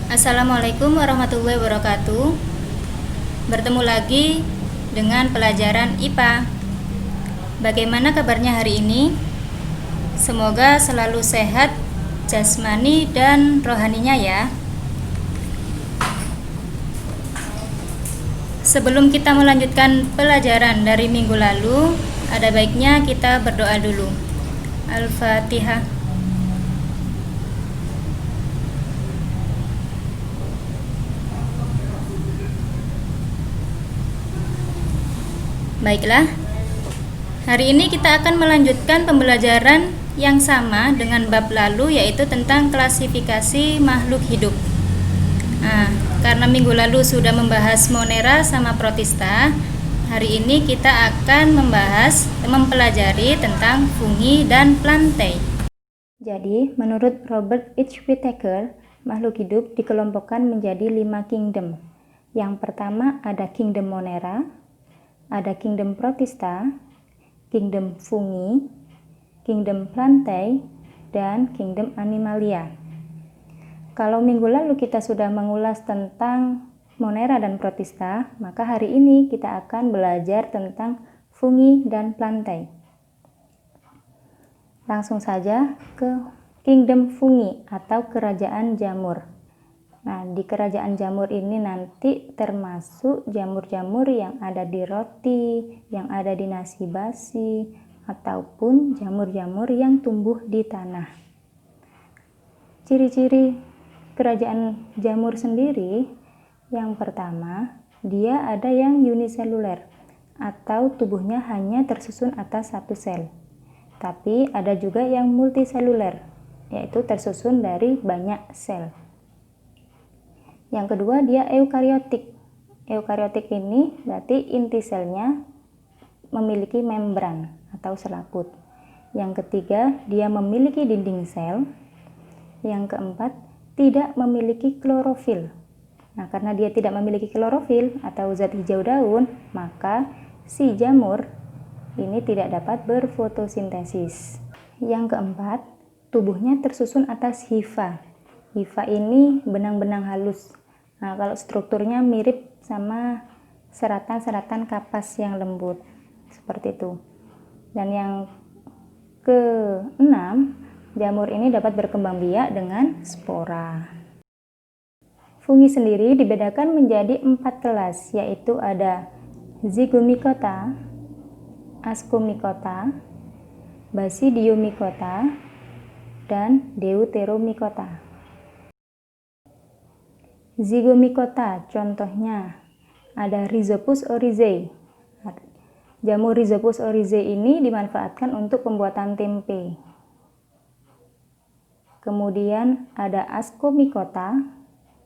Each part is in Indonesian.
Assalamualaikum warahmatullahi wabarakatuh. Bertemu lagi dengan pelajaran IPA. Bagaimana kabarnya hari ini? Semoga selalu sehat jasmani dan rohaninya ya. Sebelum kita melanjutkan pelajaran dari minggu lalu, ada baiknya kita berdoa dulu. Al-Fatihah. Baiklah, hari ini kita akan melanjutkan pembelajaran yang sama dengan bab lalu, yaitu tentang klasifikasi makhluk hidup. Nah, karena minggu lalu sudah membahas Monera sama Protista, hari ini kita akan mempelajari tentang fungi dan plantae. Jadi, menurut Robert H. Whittaker, makhluk hidup dikelompokkan menjadi 5 kingdom. Yang pertama ada kingdom Monera, ada kingdom Protista, kingdom fungi, kingdom plantae, dan kingdom animalia. Kalau minggu lalu kita sudah mengulas tentang Monera dan Protista, maka hari ini kita akan belajar tentang fungi dan plantae. Langsung saja ke kingdom fungi atau kerajaan jamur. Nah, di kerajaan jamur ini nanti termasuk jamur-jamur yang ada di roti, yang ada di nasi basi, ataupun jamur-jamur yang tumbuh di tanah. Ciri-ciri kerajaan jamur sendiri, yang pertama, dia ada yang uniseluler, atau tubuhnya hanya tersusun atas satu sel. Tapi ada juga yang multiseluler, yaitu tersusun dari banyak sel. Yang kedua, dia eukariotik. Eukariotik ini berarti inti selnya memiliki membran atau selaput. Yang ketiga, dia memiliki dinding sel. Yang keempat, tidak memiliki klorofil. Nah, karena dia tidak memiliki klorofil atau zat hijau daun, maka si jamur ini tidak dapat berfotosintesis. Yang keempat, tubuhnya tersusun atas hifa. Hifa ini benang-benang halus. Nah, kalau strukturnya mirip sama seratan-seratan kapas yang lembut, seperti itu. Dan yang keenam, jamur ini dapat berkembang biak dengan spora. Fungi sendiri dibedakan menjadi 4 kelas, yaitu ada Zygomicota, Ascomycota, Basidiomycota, dan Deuteromycota. Zygomicota contohnya ada Rhizopus oryzae. Jamur Rhizopus oryzae ini dimanfaatkan untuk pembuatan tempe. Kemudian ada Ascomycota,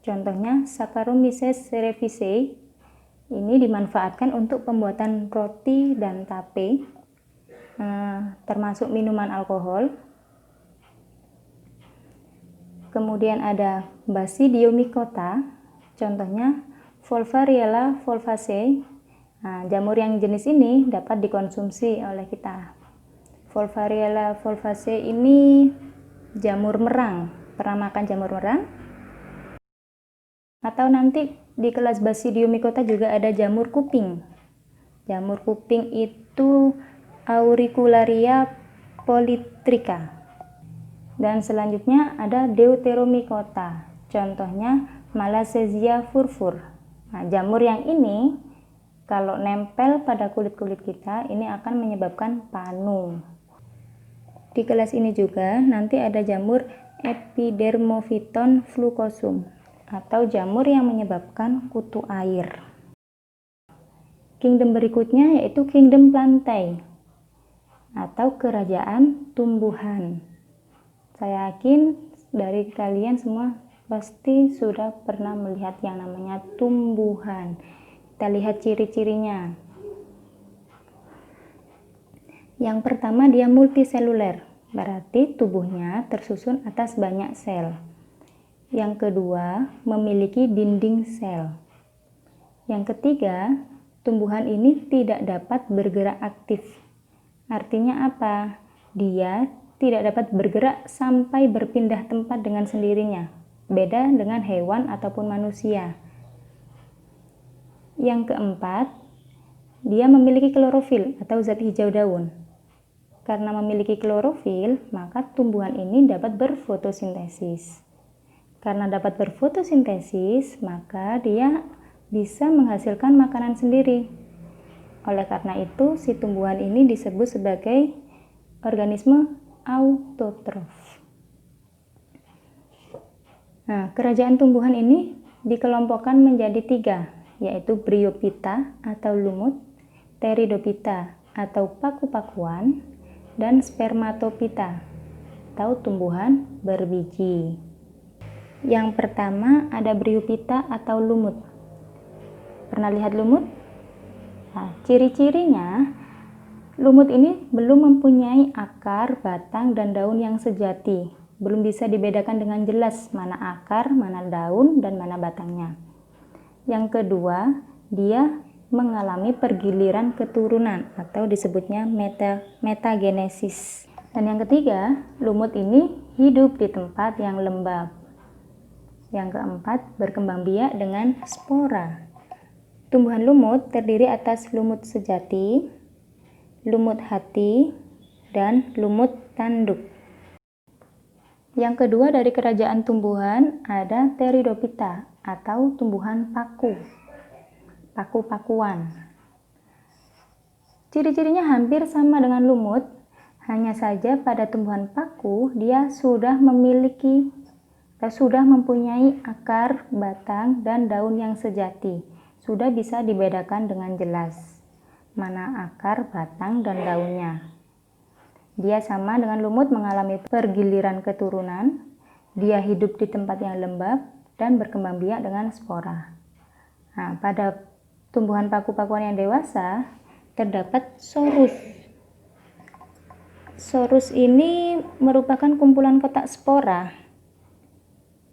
contohnya Saccharomyces cerevisiae. Ini dimanfaatkan untuk pembuatan roti dan tape, termasuk minuman alkohol. Kemudian ada Basidiomycota, contohnya Volvariella volvaceae. Nah, jamur yang jenis ini dapat dikonsumsi oleh kita. Volvariella volvaceae ini jamur merang. Pernah makan jamur merang? Atau nanti di kelas Basidiomycota juga ada jamur kuping. Jamur kuping itu Auricularia polytricha. Dan selanjutnya ada Deuteromycota, contohnya Malassezia furfur. Nah, jamur yang ini kalau nempel pada kulit-kulit kita, ini akan menyebabkan panu. Di kelas ini juga nanti ada jamur Epidermophyton flucosum, atau jamur yang menyebabkan kutu air. Kingdom berikutnya yaitu kingdom plantae, atau kerajaan tumbuhan. Saya yakin dari kalian semua pasti sudah pernah melihat yang namanya tumbuhan. Kita lihat ciri-cirinya. Yang pertama, dia multiseluler, berarti tubuhnya tersusun atas banyak sel. Yang kedua, memiliki dinding sel. Yang ketiga, tumbuhan ini tidak dapat bergerak aktif. Artinya apa? Dia tidak dapat bergerak sampai berpindah tempat dengan sendirinya. Beda dengan hewan ataupun manusia. Yang keempat, dia memiliki klorofil atau zat hijau daun. Karena memiliki klorofil, maka tumbuhan ini dapat berfotosintesis. Karena dapat berfotosintesis, maka dia bisa menghasilkan makanan sendiri. Oleh karena itu, si tumbuhan ini disebut sebagai organisme autotrof. Nah, kerajaan tumbuhan ini dikelompokkan menjadi 3, yaitu Bryophyta atau lumut, Pteridophyta atau paku-pakuan, dan Spermatophyta atau tumbuhan berbiji. Yang pertama ada Bryophyta atau lumut. Pernah lihat lumut? Nah, ciri-cirinya, lumut ini belum mempunyai akar, batang, dan daun yang sejati. Belum bisa dibedakan dengan jelas mana akar, mana daun, dan mana batangnya. Yang kedua, dia mengalami pergiliran keturunan atau disebutnya metagenesis. Dan yang ketiga, lumut ini hidup di tempat yang lembab. Yang keempat, berkembang biak dengan spora. Tumbuhan lumut terdiri atas lumut sejati, lumut hati, dan lumut tanduk. Yang kedua dari kerajaan tumbuhan ada Pteridophyta atau tumbuhan paku, paku-pakuan. Ciri-cirinya hampir sama dengan lumut, hanya saja pada tumbuhan paku dia sudah mempunyai akar, batang, dan daun yang sejati. Sudah bisa dibedakan dengan jelas mana akar, batang, dan daunnya. Dia sama dengan lumut mengalami pergiliran keturunan, dia hidup di tempat yang lembab, dan berkembang biak dengan spora. Nah, pada tumbuhan paku-pakuan yang dewasa, terdapat sorus. Sorus ini merupakan kumpulan kotak spora.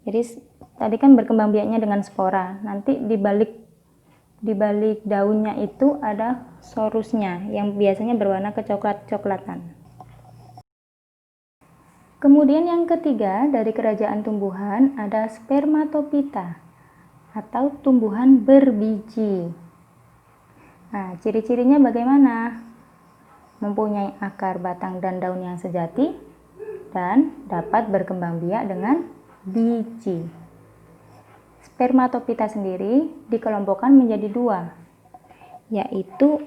Jadi, tadi kan berkembang biaknya dengan spora, nanti di balik daunnya itu ada sorusnya yang biasanya berwarna kecoklat-coklatan. Kemudian yang ketiga dari kerajaan tumbuhan ada Spermatophyta atau tumbuhan berbiji. Nah, ciri-cirinya bagaimana? Mempunyai akar, batang, dan daun yang sejati dan dapat berkembang biak dengan biji. Spermatophyta sendiri dikelompokkan menjadi 2, yaitu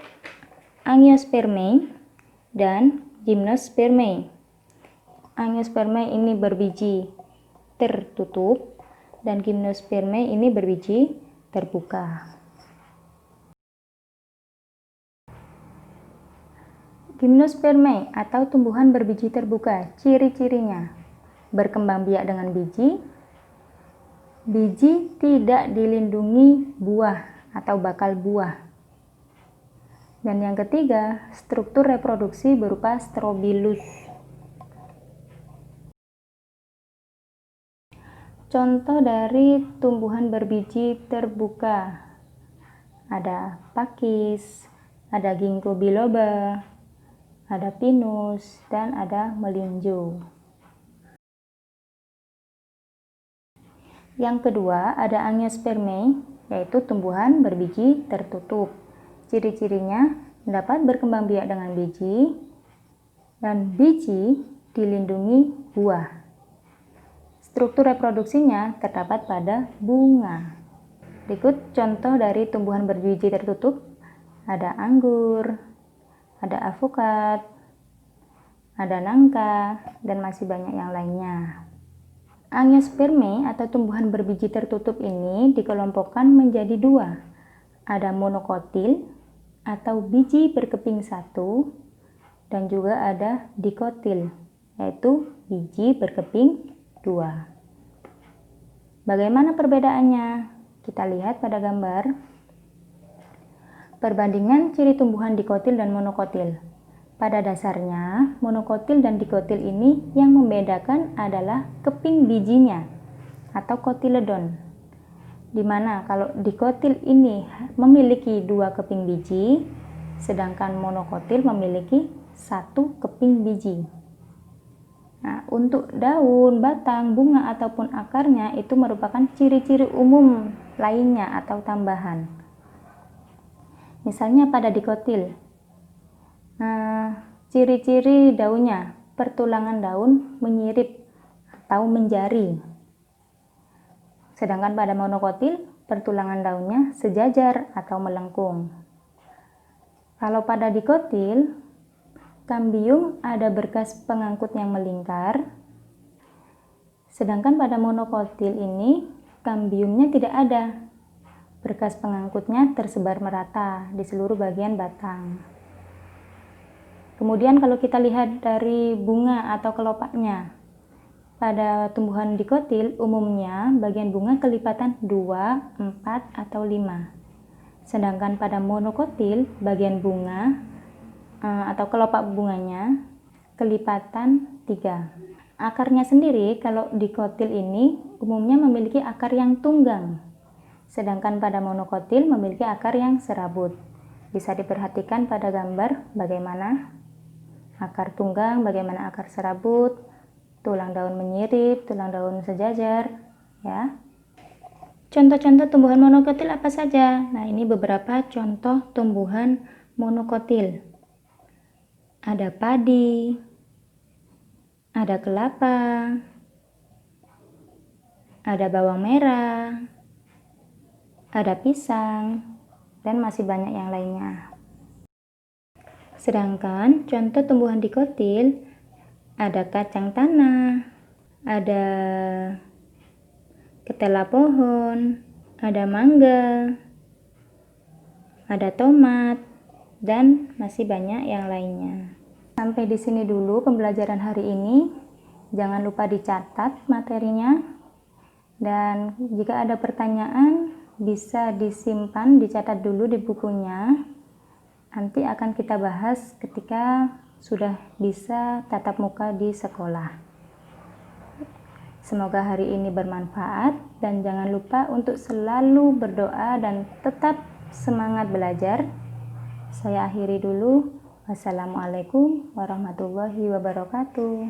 Angiospermae dan Gymnospermae. Angiospermae ini berbiji tertutup dan Gymnospermae ini berbiji terbuka. Gymnospermae atau tumbuhan berbiji terbuka, ciri-cirinya berkembang biak dengan biji tidak dilindungi buah atau bakal buah. Dan yang ketiga, struktur reproduksi berupa strobilus. Contoh dari tumbuhan berbiji terbuka ada pakis, ada ginkgo biloba, ada pinus, dan ada melinjo. Yang kedua ada Angiospermae, yaitu tumbuhan berbiji tertutup. Ciri-cirinya dapat berkembang biak dengan biji dan biji dilindungi buah. Struktur reproduksinya terdapat pada bunga. Berikut contoh dari tumbuhan berbiji tertutup. Ada anggur, ada avokat, ada nangka, dan masih banyak yang lainnya. Angiospermae atau tumbuhan berbiji tertutup ini dikelompokkan menjadi 2. Ada monokotil atau biji berkeping 1 dan juga ada dikotil, yaitu biji berkeping 2. Bagaimana perbedaannya? Kita lihat pada gambar. Perbandingan ciri tumbuhan dikotil dan monokotil. Pada dasarnya, monokotil dan dikotil ini yang membedakan adalah keping bijinya atau kotiledon. Di mana kalau dikotil ini memiliki 2 keping biji, sedangkan monokotil memiliki 1 keping biji. Nah, untuk daun, batang, bunga ataupun akarnya itu merupakan ciri-ciri umum lainnya atau tambahan. Misalnya pada dikotil. Nah, ciri-ciri daunnya, pertulangan daun menyirip atau menjari. Sedangkan pada monokotil, pertulangan daunnya sejajar atau melengkung. Kalau pada dikotil, kambium ada berkas pengangkut yang melingkar. Sedangkan pada monokotil ini, kambiumnya tidak ada. Berkas pengangkutnya tersebar merata di seluruh bagian batang. Kemudian kalau kita lihat dari bunga atau kelopaknya, pada tumbuhan dikotil umumnya bagian bunga kelipatan 2, 4, atau 5. Sedangkan pada monokotil bagian bunga atau kelopak bunganya kelipatan 3. Akarnya sendiri kalau dikotil ini umumnya memiliki akar yang tunggang. Sedangkan pada monokotil memiliki akar yang serabut. Bisa diperhatikan pada gambar bagaimana akar tunggang, bagaimana akar serabut, tulang daun menyirip, tulang daun sejajar, ya. Contoh-contoh tumbuhan monokotil apa saja? Nah, ini beberapa contoh tumbuhan monokotil. Ada padi, ada kelapa, ada bawang merah, ada pisang, dan masih banyak yang lainnya. Sedangkan contoh tumbuhan dikotil ada kacang tanah, ada ketela pohon, ada mangga, ada tomat, dan masih banyak yang lainnya. Sampai di sini dulu pembelajaran hari ini. Jangan lupa dicatat materinya. Dan jika ada pertanyaan, bisa disimpan, dicatat dulu di bukunya. Nanti akan kita bahas ketika sudah bisa tatap muka di sekolah. Semoga hari ini bermanfaat dan jangan lupa untuk selalu berdoa dan tetap semangat belajar. Saya akhiri dulu. Wassalamualaikum warahmatullahi wabarakatuh.